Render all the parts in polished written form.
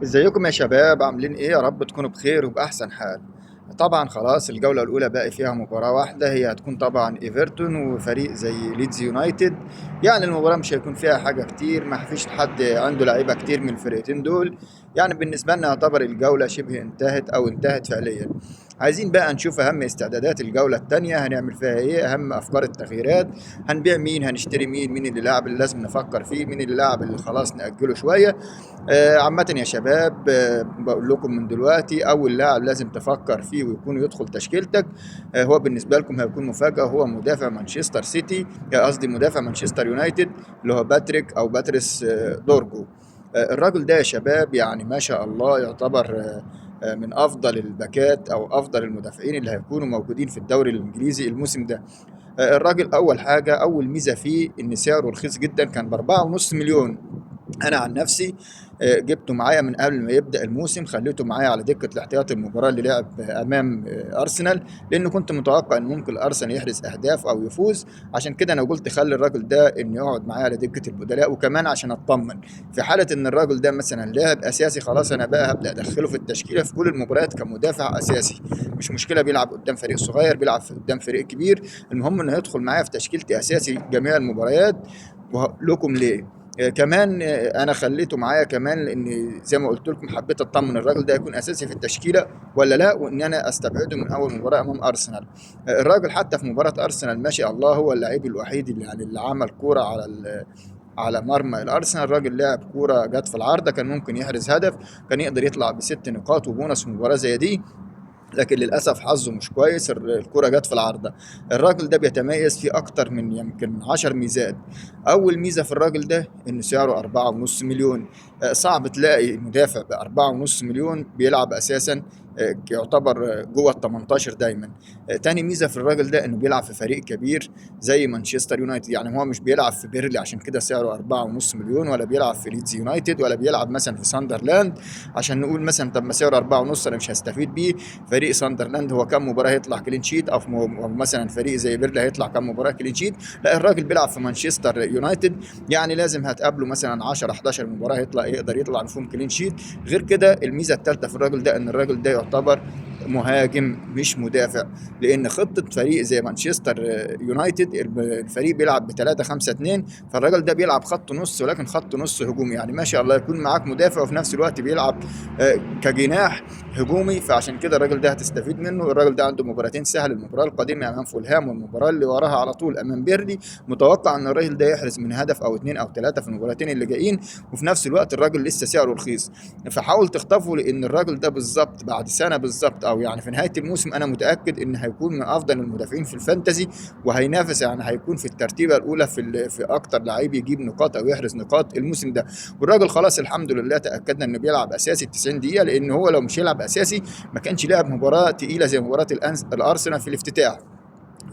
ازيكم يا شباب، عاملين ايه؟ يا رب تكونوا بخير وبأحسن حال. طبعا خلاص الجولة الأولى باقي فيها مباراة واحدة، هي هتكون طبعا ايفرتون وفريق زي ليدز يونايتد. يعني المباراة مش هيكون فيها حاجة كتير، ما فيش حد عنده لعيبة كتير من الفرقتين دول. يعني بالنسبة لنا يعتبر الجولة شبه انتهت أو انتهت فعليا. عايزين بقى نشوف أهم استعدادات الجولة التانية، هنعمل فيها ايه، أهم أفكار التغييرات، هنبيع مين، هنشتري مين، مين اللي لاعب اللي لازم نفكر فيه، مين اللي لاعب اللي خلاص نأجله شوية. عامة يا شباب، بقول لكم من دلوقتي أول لاعب لازم تفكر فيه ويكون يدخل تشكيلتك. هو بالنسبة لكم هيكون مفاجأة، هو مدافع مانشستر سيتي، قصدي مدافع مانشستر يونايتد، اللي هو باتريك أو باتريس دورجو. الراجل ده يا شباب يعني ما شاء الله يعتبر من أفضل الباكات أو أفضل المدافعين اللي هيكونوا موجودين في الدوري الإنجليزي الموسم ده. الراجل أول حاجة، أول ميزة فيه إن سعره رخيص جدا، كان ب4.5 مليون. انا عن نفسي جبته معايا من قبل ما يبدا الموسم، خليته معايا على دكه الاحتياط المباراه اللي لعب امام ارسنال، لانه كنت متوقع ان ممكن الارسنال يحرز اهداف او يفوز. عشان كده انا قلت خلي الراجل ده انه يقعد معايا على دكه البدلاء، وكمان عشان اطمن في حاله ان الراجل ده مثلا لعب اساسي، خلاص انا بقى هبدا ادخله في التشكيله في كل المباريات كمدافع اساسي. مش مشكله بيلعب قدام فريق صغير، بيلعب قدام فريق كبير، المهم انه يدخل معايا في تشكيلتي اساسي جميع المباريات. وهقول لكم ليه. كمان انا خليته معايا كمان لان زي ما قلت لكم حبيت اطمن الراجل ده يكون اساسي في التشكيله ولا لا، وان انا استبعده من اول مباراه امام ارسنال. الراجل حتى في مباراه ارسنال ما شاء الله هو اللاعب الوحيد اللي يعني اللي عمل كوره على مرمى الارسنال. الراجل لعب كوره جت في العارضه، كان ممكن يحرز هدف، كان يقدر يطلع ب6 نقاط وبونص في مباراه زي دي، لكن للاسف حظه مش كويس، الكرة جت في العارضه. الراجل ده بيتميز في اكتر من يمكن من 10 ميزات. اول ميزه في الراجل ده ان سعره 4.5 مليون. صعب تلاقي مدافع ب4.5 مليون بيلعب اساسا، يعتبر جوه ال 18 دايما. تاني ميزه في الراجل ده انه بيلعب في فريق كبير زي مانشستر يونايتد، يعني هو مش بيلعب في بيرلي عشان كده سعره 4.5 مليون، ولا بيلعب في ليدز يونايتد، ولا بيلعب مثلا في ساندرلاند عشان نقول مثلا طب ما سعره 4.5 انا مش هستفيد بيه. فريق ساندرلاند هو كم مباراه هيطلع كلين شيت، أو مثلا فريق زي بيرلي هيطلع كم مباراه كلين شيت. لا، الراجل بيلعب في مانشستر يونايتد، يعني لازم هتقابله مثلا 10 11 مباراه يقدر يطلع فيهم كلين شيت. غير كده الميزه الثالثه في الراجل ده ان الراجل ده يعتبر مهاجم مش مدافع، لان خطه فريق زي مانشستر يونايتد الفريق بيلعب ب 3 5 2، فالراجل ده بيلعب خط نص ولكن خط نص هجومي، يعني ما شاء الله يكون معاك مدافع وفي نفس الوقت بيلعب كجناح هجومي. فعشان كده الراجل ده هتستفيد منه. الراجل ده عنده مباراتين سهل، المباراه القادمه امام فولهام والمباراه اللي وراها على طول امام بيرلي. متوقع ان الراجل ده يحرز من هدف او اتنين او ثلاثه في المباراتين اللي جايين، وفي نفس الوقت الراجل لسه سعره رخيص. فحاول تخطفه، لان الراجل ده بالظبط بعد سنه بالظبط او يعني في نهايه الموسم انا متاكد ان هيكون من افضل المدافعين في الفانتزي، وهينافس يعني هيكون في الترتيبه الاولى في اكتر لعيب يجيب نقاط او يحرز نقاط الموسم ده. والراجل خلاص الحمد لله تاكدنا انه بيلعب اساسي 90 دقيقه، لان هو لو مش يلعب اساسي ما كانش لعب مباراه تقيله زي مباراه الارسنال في الافتتاح.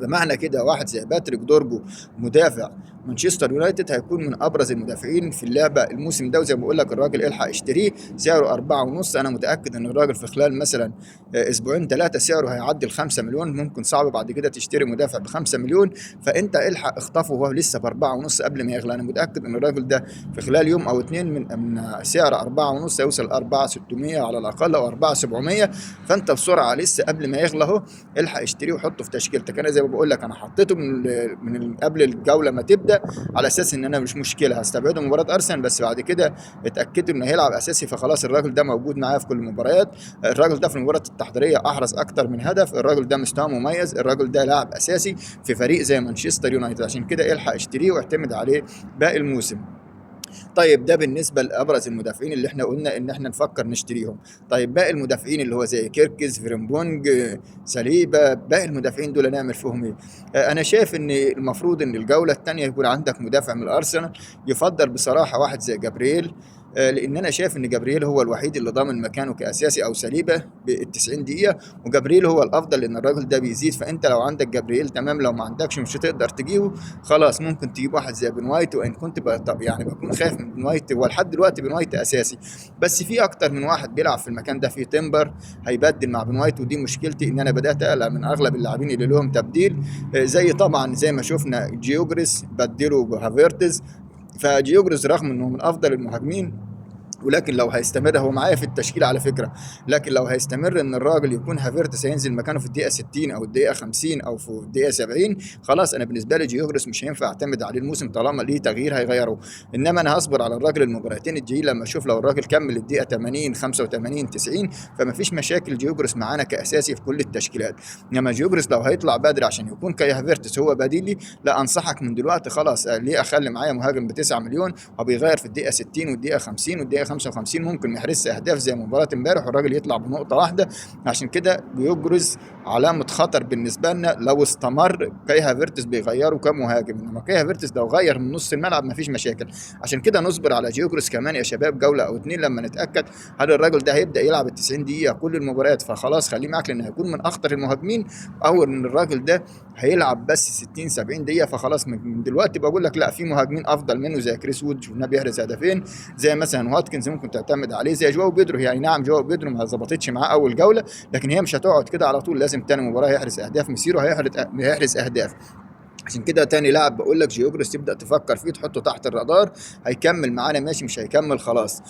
فمعنى كده واحد زي باتريك دورجو مدافع مانشستر يونايتد هيكون من ابرز المدافعين في اللعبه الموسم ده. وزي ما بقول لك الراجل الحق اشتريه، سعره 4.5. انا متاكد ان الراجل في خلال مثلا اسبوعين ثلاثه سعره هيعدي ال5 مليون، ممكن صعب بعد كده تشتري مدافع ب5 مليون. فانت الحق اخطفه وهو لسه ب4.5 قبل ما يغلى. انا متاكد ان الراجل ده في خلال يوم او اتنين من سعر 4.5 يوصل 4.600 على الاقل او 4.700. فانت بسرعه لسه قبل ما يغلى اهو الحق اشتريه وحطه في تشكيلتك. انا زي ما بقول لك انا حطيته من قبل الجوله ما تبدا، على اساس ان انا مش مشكله هستبعده من مباراه ارسنال، بس بعد كده اتاكدت انه هيلعب اساسي، فخلاص الراجل ده موجود معايا في كل المباريات. الراجل ده في المباراه التحضيريه احرز اكتر من هدف، الراجل ده مستواه مميز، الراجل ده لاعب اساسي في فريق زي مانشستر يونايتد، عشان كده الحق اشتريه واعتمد عليه باقي الموسم. طيب ده بالنسبه لابرز المدافعين اللي احنا قلنا ان احنا نفكر نشتريهم. طيب باقي المدافعين اللي هو زي كيركز، فيرمبونج، ساليبا، باقي المدافعين دول نعمل فيهم ايه؟ انا شايف ان المفروض ان الجوله الثانيه يكون عندك مدافع من الارسنال، يفضل بصراحه واحد زي جابرييل. لان انا شايف ان جابرييل هو الوحيد اللي ضامن مكانه كاساسي، او ساليبا بال 90 دقيقه. وجابرييل هو الافضل لان الراجل ده بيزيد، فانت لو عندك جابرييل تمام، لو ما عندكش مش هتقدر تجيبه، خلاص ممكن تجيب واحد زي بن وايت. وان كنت طب يعني بكون خايف من بن وايت، هو لحد دلوقتي بن وايت اساسي، بس في اكتر من واحد بيلعب في المكان ده، في تمبر هيبدل مع بن وايت، ودي مشكلتي ان انا بدات اقلق من اغلب اللاعبين اللي لهم تبديل. زي طبعا زي ما شفنا جيوجريس بدلوا بهافيرتز. فجيوجريس رغم انه من افضل المهاجمين ولكن لو هيستمر هو معايا في التشكيل على فكره، لكن لو هيستمر ان الراجل يكون هافيرتس هينزل مكانه في الدقيقه 60 او الدقيقه 50 او في الدقيقه 70، خلاص انا بالنسبه لي جيوكريس مش هينفع اعتمد عليه الموسم طالما ليه تغيير هيغيره. انما انا هصبر على الراجل المباراتين الجايين لما اشوف لو الراجل كمل الدقيقه 80 85 90 فما فيش مشاكل جيوكريس معانا كاساسي في كل التشكيلات. انما جيوكريس لو هيطلع بدري عشان يكون كاي هافيرتس هو بديلي، لا انصحك من دلوقتي خلاص، ليه اخلي معايا مهاجم ب 9 مليون وبيغير في الدقيقه 60 والدقيقه 50 والدقيقه 55، ممكن ما يحرزش اهداف زي مباراه امبارح والراجل يطلع بنقطه واحده. عشان كده بيبرز علامه خطر بالنسبه لنا لو استمر كاي هافيرتس بيغيره كمهاجم. انما كاي هافيرتس لو غير من نص الملعب مفيش مشاكل. عشان كده نصبر على جيوكريس كمان يا شباب جوله او اتنين لما نتاكد هل الراجل ده هيبدا يلعب ال 90 دقيقه كل المباريات، فخلاص خليه معاك لانه هيكون من اخطر المهاجمين، او ان الراجل ده هيلعب بس 60 70 دقيقه. فخلاص من دلوقتي بقول لك لا، في مهاجمين افضل منه زي كريس وود شفناه بيحرز هدفين، زي مثلا واتكنز ممكن تعتمد عليه، زي جواو بيدرو. يعني نعم جواو بيدرو ما ظبطتش معاه اول جوله، لكن هي مش هتقعد كده على طول، لازم تاني مباراه يحرز اهداف، مسيره هيحرز اهداف. عشان كده تاني لاعب بقول لك جيوكريس تبدا تفكر فيه تحطه تحت الرادار، هيكمل معانا ماشي مش هيكمل خلاص.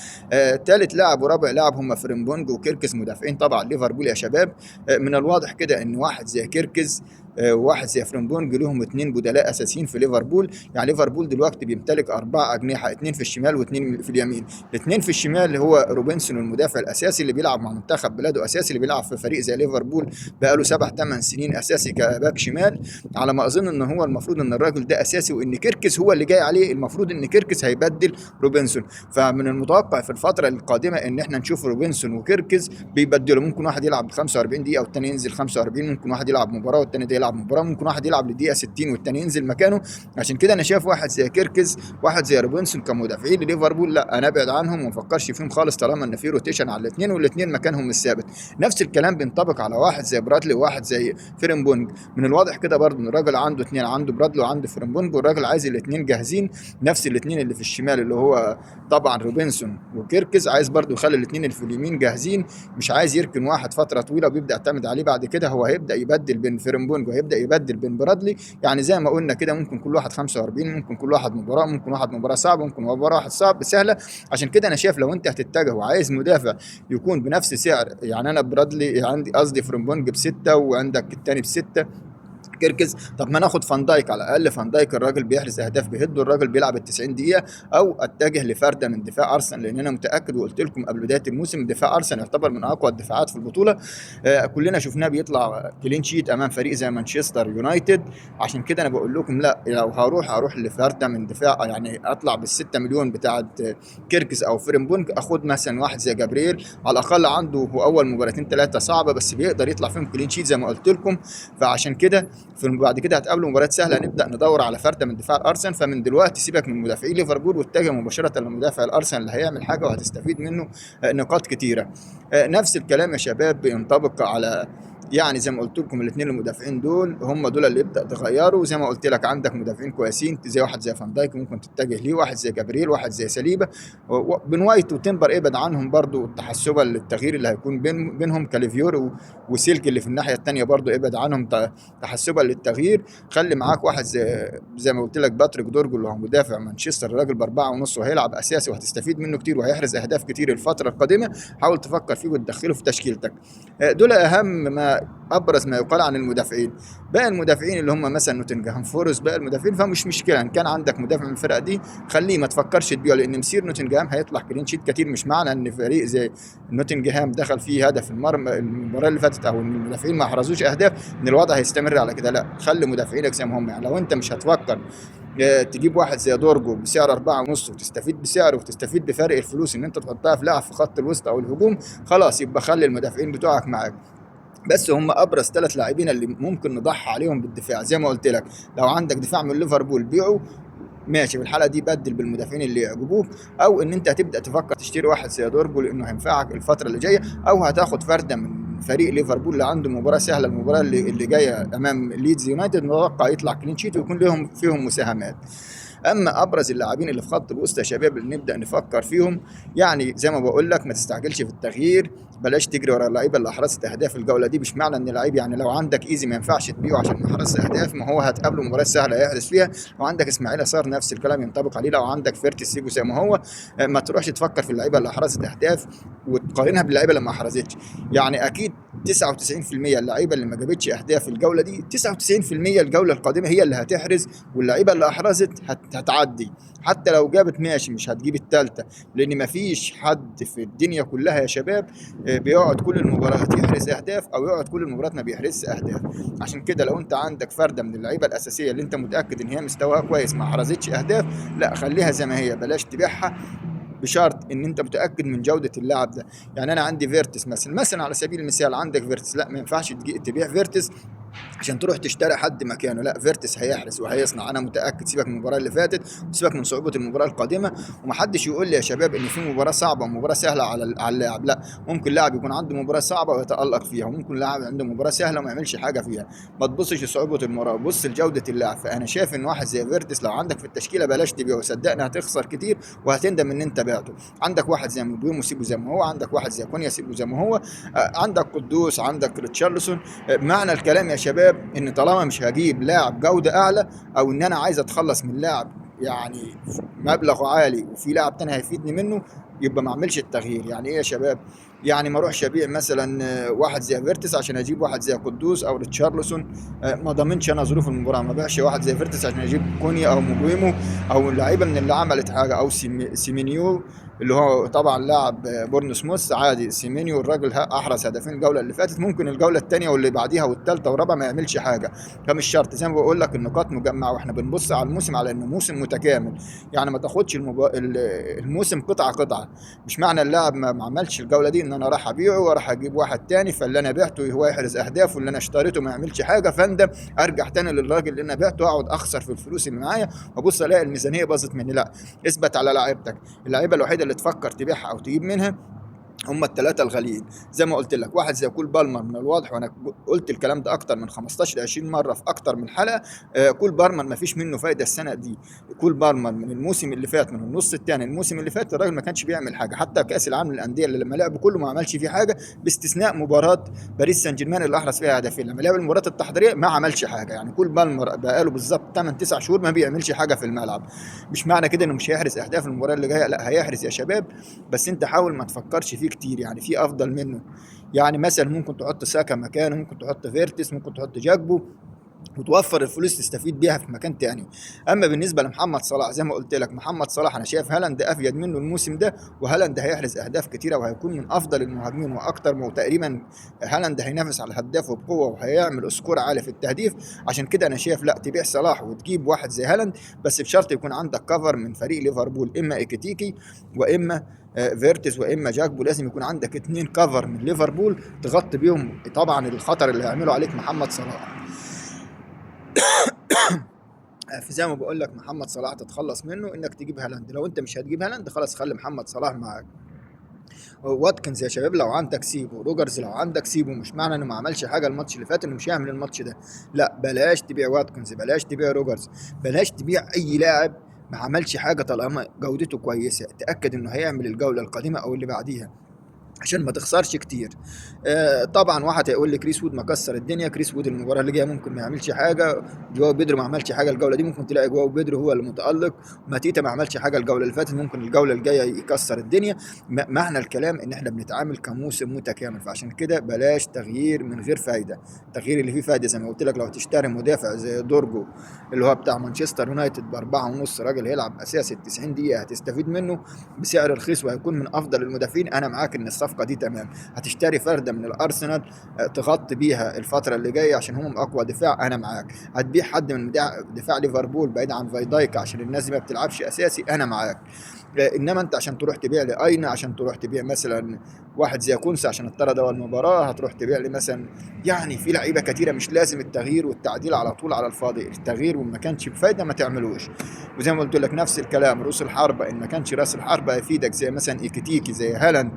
تالت لاعب ورابع لاعب هم فريمبونج وكيركس مدافعين طبعا ليفربول يا شباب. من الواضح كده ان واحد زي كيركز وواحد زي فريمبونج لهم اثنين بدلاء اساسيين في ليفربول. يعني ليفربول دلوقتي بيمتلك 4 اجنحه، اثنين في الشمال واثنين في اليمين. الاثنين في الشمال هو روبنسون المدافع الاساسي اللي بيلعب مع منتخب بلاده اساسي، اللي بيلعب في فريق زي ليفربول بقاله 7 8 سنين اساسي كباك شمال. على ما اظن ان هو المفروض ان الراجل ده اساسي، وان كيركس هو اللي جاي عليه، المفروض ان كيركس هيبدل روبنسون. فمن المتوقع في الفتره القادمه ان احنا نشوف روبنسون وكيركس بيبدلوا، ممكن واحد يلعب 45 دقيقه والثاني ينزل 45، ممكن واحد يلعب مباراه والثاني ده يلعب مباراه، ممكن واحد يلعب للدقيقه 60 والثاني ينزل مكانه. عشان كده انا شايف واحد زي كيركس واحد زي روبنسون كمدافعين لليفربول لا انا ابعد عنهم وما افكرش فيهم خالص طالما ان في روتيشن على الاثنين والاثنين مكانهم الثابت. نفس الكلام بينطبق على واحد زي برادلي وواحد زي فيرمبونج. من الواضح كده برضه ان الراجل عنده اثنين، عنده برادلي وعنده فريمبونج، والراجل عايز الاثنين جاهزين. نفس الاثنين اللي في الشمال اللي هو طبعا روبنسون وكيركز عايز برضه يخلي الاثنين اللي في اليمين جاهزين، مش عايز يركن واحد فتره طويله وبيبدا يعتمد عليه بعد كده. هو هيبدا يبدل بين فريمبونج وهيبدا يبدل بين برادلي، يعني زي ما قلنا كده ممكن كل واحد 45، ممكن كل واحد مباراه، ممكن واحد مباراه صعبه، ممكن مباراه واحد صعب سهله. عشان كده انا شايف لو انت هتتجه وعايز مدافع يكون بنفس سعر، يعني انا برادلي عندي قصدي فريمبونج بستة وعندك الثاني بستة كيركز، طب ما ناخد فان دايك على الاقل. فان دايك الراجل بيحرز اهداف بهده، الراجل بيلعب ال 90 دقيقه، او اتجه لفرده من دفاع ارسنال، لان انا متاكد وقلت لكم قبل بدايه الموسم دفاع ارسنال يعتبر من اقوى الدفاعات في البطوله. كلنا شفناه بيطلع كلين شيت امام فريق زي مانشستر يونايتد. عشان كده انا بقول لكم لا، لو هروح لفرده من دفاع، يعني اطلع بال6 مليون بتاعه كيركز او فريمبونج، اخد مثلا واحد زي جابرييل على الاقل عنده هو اول مباراتين ثلاثه صعبه بس بيقدر يطلع فيهم كلين شيت زي ما قلت لكم. فعشان كده بعد كده هتقابلوا مباريات سهله نبدا ندور على فرده من دفاع الارسنال. فمن دلوقتي سيبك من مدافعي ليفربول واتجه مباشره لمدافع الارسنال اللي هيعمل حاجه وهتستفيد منه نقاط كتيره. نفس الكلام يا شباب بينطبق على، يعني زي ما قلت لكم الاثنين المدافعين دول هم دول اللي يبدا تغيروا. زي ما قلت لك عندك مدافعين كويسين زي واحد زي فان دايك ممكن تتجه ليه، واحد زي جابرييل، واحد زي سليبه، بن وايت وتمبر ابعد عنهم برضو تحسبا للتغيير اللي هيكون بينهم. كاليفيور وسيلك اللي في الناحيه الثانيه برضو ابعد عنهم تحسبا للتغيير. خلي معاك واحد زي ما قلت لك باتريك دورجو اللي هو مدافع مانشستر، الراجل ب4.5 وهيلعب اساسي وهتستفيد منه كتير وهيحرز اهداف كتير الفتره القادمه. حاول تفكر فيه وتدخله في تشكيلتك. دول اهم ما ابرز ما يقال عن المدافعين. باقي المدافعين اللي هم مثلا نوتنجهام فورست، باقي المدافعين فمش مشكله ان كان عندك مدافع من الفرقه دي خليه ما تفكرش تبيعه، لان مسير نوتنجهام هيطلع كلين شيت كتير. مش معنى ان فريق زي نوتنجهام دخل فيه هدف المباراه اللي فاتت او ان المدافعين ما احرزوش اهداف ان الوضع هيستمر على كده. لا، خلي مدافعينك زي ما هم. يعني لو انت مش هتفكر تجيب واحد زي دورجو بسعر 4.5 وتستفيد بسعره وتستفيد بفرق الفلوس ان انت تحطها في لاعب في خط الوسط او الهجوم، خلاص يبقى خلي المدافعين بتوعك معاك. بس هم ابرز 3 لاعبين اللي ممكن نضحي عليهم بالدفاع. زي ما قلت لك لو عندك دفاع من ليفربول بيعه ماشي، في الحاله دي بدل بالمدافعين اللي يعجبوك، او ان انت هتبدا تفكر تشتري واحد زي دورجو لانه هينفعك الفتره اللي جايه، او هتاخد فرده من فريق ليفربول اللي عنده مباراه سهله. المباراه اللي جايه امام ليدز يونايتد متوقع يطلع كلين شيت ويكون لهم فيهم مساهمات. اما ابرز اللاعبين اللي في خط الوسط يا شباب اللي نبدا نفكر فيهم، يعني زي ما بقول لك ما تستعجلش في التغيير، بلاش تجري ورا اللعيبه اللي احرزت اهداف الجوله دي. مش معنى ان لعيب يعني لو عندك ايزي ما ينفعش تبيعه عشان ما حرزش اهداف، ما هو هتقابله مباراه سهله هيحرز فيها. لو عندك اسماعيل صار نفس الكلام ينطبق عليه، لو عندك فيرتي سيبو زي ما هو. ما تروحش تفكر في اللعيبه اللي احرزت اهداف وتقارنها باللعيبه اللي ما احرزتش. يعني اكيد 99% اللعيبه اللي ما جابتش اهداف الجوله دي 99% الجوله القادمه هي اللي هتحرز، واللعيبه اللي احرزت هتعدي. حتى لو جابت ماشي مش هتجيب الثالثه، لان ما فيش حد في الدنيا كلها يا شباب بيقعد كل المباريات يحرز اهداف او يقعد كل المباريات ما بيحرزش اهداف. عشان كده لو انت عندك فرده من اللعيبه الاساسيه اللي انت متاكد ان هي مستواها كويس ما حرزتش اهداف، لا خليها زي ما هي، بلاش تبيعها، بشرط ان انت متاكد من جوده اللاعب ده. يعني انا عندي فيرتس مثلا على سبيل المثال، عندك فيرتس، لا ما ينفعش تبيع فيرتس عشان تروح تشتري حد مكانه. لا، فيرتس هيحرس وهيصنع، انا متاكد. سيبك من المباراه اللي فاتت وسيبك من صعوبه المباراه القادمه. ومحدش يقول لي يا شباب ان في مباراه صعبه ومباراه سهله على اللاعب. لا، ممكن لاعب يكون عنده مباراه صعبه ويتالق فيها، وممكن لاعب عنده مباراه سهله وما يعملش حاجه فيها. ما تبصش لصعوبه المباراه، بص لجوده اللاعب. فانا شايف ان واحد زي فيرتس لو عندك في التشكيله بلاش تبيعه، صدقني هتخسر كتير وهتندم ان انت بعته. عندك واحد زي مبويمو سيبه زي ما هو، عندك واحد زي كونيا سيبه زي ما هو، عندك قدوس، عندك ريتشارلسون. معنى الكلام يا شباب ان طالما مش هجيب لاعب جودة اعلى، او ان انا عايز اتخلص من لاعب يعني مبلغه عالي وفي لاعب تاني هيفيدني منه، يبقى ما اعملش التغيير. يعني ايه يا شباب؟ يعني ما اروحش ابيع مثلا واحد زي فيرتس عشان اجيب واحد زي قدوس او ريتشارلسون. ما ضمنش انا ظروف المباراه، ما بيعش واحد زي فيرتس عشان اجيب كونيا او مبويمو او اللعيبه من اللي عملت حاجه، او سيمينيو اللي هو طبعا لاعب بورنموث. عادي سيمينيو الراجل احرز هدفين الجوله اللي فاتت، ممكن الجوله الثانيه واللي بعديها والثالثه والرابعه ما يعملش حاجه. فمش شرط، زي ما بقول لك النقاط مجمعه، واحنا بنبص على الموسم على انه موسم متكامل. يعني ما تاخدش الموسم قطعه قطعه. مش معنى اللاعب ما عملش الجوله دي ان انا راح ابيعه وراح اجيب واحد تاني، فاللي انا بعته هو يحرز اهداف واللي انا اشتريته ما يعملش حاجه، فاندم ارجع تاني للراجل اللي انا بعته، اقعد اخسر في الفلوس اللي معايا وابص الاقي الميزانيه باظت مني. لا، اثبت على لعيبتك. اللعيبه الوحيده اللي تفكر تبيعها او تجيب منها هم الثلاثه الغاليين. زي ما قلت لك، واحد زي كول بالمر من الواضح، وانا قلت الكلام ده اكتر من 15 20 مره في اكتر من حلقه. كول بالمر ما فيش منه فايده السنه دي. كول بالمر من الموسم اللي فات، من النص الثاني الموسم اللي فات، الراجل ما كانش بيعمل حاجه. حتى كاس العالم للانديه اللي لما لعبه كله ما عملش فيه حاجه، باستثناء مباراه باريس سان جيرمان اللي احرز فيها هدفين. لما لعب المباراه التحضيريه ما عملش حاجه. يعني كول بالمر بقاله بالظبط 8 9 شهور ما بيعملش حاجه في الملعب. مش معنى كده انه مش هيحرز اهداف المباراه اللي جايه، لا هيحرز يا شباب، بس انت حاول ما تفكرش فيه كتير. يعني في افضل منه. يعني مثلا ممكن تحط ساكا مكانه، ممكن تحط فيرتس، ممكن تحط جاكبو وتوفر الفلوس تستفيد بيها في مكان تاني. اما بالنسبه لمحمد صلاح، زي ما قلت لك محمد صلاح انا شايف هالاند افيد منه الموسم ده، وهالاند هيحرز اهداف كتيره وهيكون من افضل المهاجمين واكتر تقريبا. هالاند هينافس على الهداف وبقوه وهيعمل سكور عالي في التهديف. عشان كده انا شايف لا، تبيع صلاح وتجيب واحد زي هالاند، بس بشرط يكون عندك كفر من فريق ليفربول، اما ايكيتيكي واما فيرتز واما جاكبو. لازم يكون عندك اتنين كفر من ليفربول تغطي بيهم طبعا الخطر اللي هيعمله عليك محمد صلاح. فزي ما بقول لك محمد صلاح تتخلص منه انك تجيب هالاند. لو انت مش هتجيب هالاند خلاص خلي محمد صلاح معاك. واتكنز يا شباب لو عندك سيبه، روجرز لو عندك سيبه. مش معنى انه ما عملش حاجه الماتش اللي فات انه مش هيعمل الماتش ده. لا، بلاش تبيع واتكنز، بلاش تبيع روجرز، بلاش تبيع اي لاعب ما عملش حاجه طالما جودته كويسه. تاكد انه هيعمل الجوله القادمه او اللي بعديها عشان ما تخسرش كتير. طبعا واحد هيقول لي كريس وود مكسر الدنيا. كريس وود المباراه اللي جايه ممكن ما يعملش حاجه. جواو بيدرو ما عملش حاجه الجوله دي، ممكن تلاقي جواو بيدرو هو اللي متالق. ماتيتا ما عملش حاجه الجوله اللي فاتت، ممكن الجوله الجايه يكسر الدنيا. معنى الكلام ان احنا بنتعامل كموسم متكامل، فعشان كده بلاش تغيير من غير فايده. التغيير اللي فيه فايده زي ما قلت لك، لو تشتري مدافع زي دورجو اللي هو بتاع مانشستر يونايتد باربعة ونص، راجل هيلعب اساسي 90 دقيقه، هتستفيد منه بسعر رخيص وهيكون من افضل المدافعين. انا معاك ان الصفقه دي تمام. هتشتري فرده من الارسنال تغطي بيها الفتره اللي جايه عشان هم اقوى دفاع، انا معاك. هتبيع حد من دفاع ليفربول بعيد عن فايدايك عشان الناس دي ما بتلعبش اساسي، انا معاك. انما انت عشان تروح تبيع لي اينا، عشان تروح تبيع مثلا واحد زي كونسا عشان اطرد اول المباراه، هتروح تبيع لي مثلا، يعني في لعيبه كتيره مش لازم التغيير والتعديل على طول على الفاضي. التغيير وما كانش بفايده ما تعملوش. وزي ما قلت لك نفس الكلام، رؤوس الحربه ان ما كانش راس الحربه يفيدك زي مثلا ايكيتيكي زي هالاند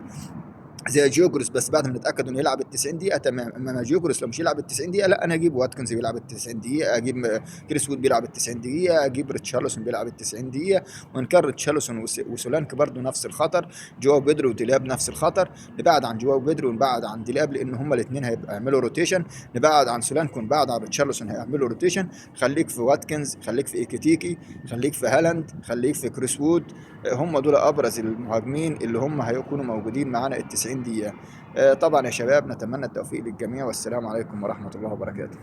زي جيوكروس، بس بعد ما نتاكد انه يلعب ال 90 دقيقه تمام. اما جيوكروس لو مش يلعب ال 90 دقيقه، لا انا اجيب واتكنز بيلعب ال 90 دقيقه، اجيب كريس وود بيلعب ال 90 دقيقه، اجيب ريتشارلسون بيلعب ال 90 دقيقه. ونكرر ريتشارلسون وسولانك برضه نفس الخطر، جواو بيدرو وديلاب نفس الخطر. نبعد عن جواو بيدرو ونبعد عن ديلاب لان هما الاثنين هيبقى يعملوا روتيشن. نبعد عن سولانك ونبعد عن ريتشارلسون هيعملوا روتيشن. خليك في واتكنز، خليك في ايكيتيكي، خليك في هالاند، خليك في كريس وود. هم دول ابرز المهاجمين اللي هم هيكونوا موجودين معانا ال 90 دقيقه. طبعا يا شباب، نتمنى التوفيق للجميع، والسلام عليكم ورحمة الله وبركاته.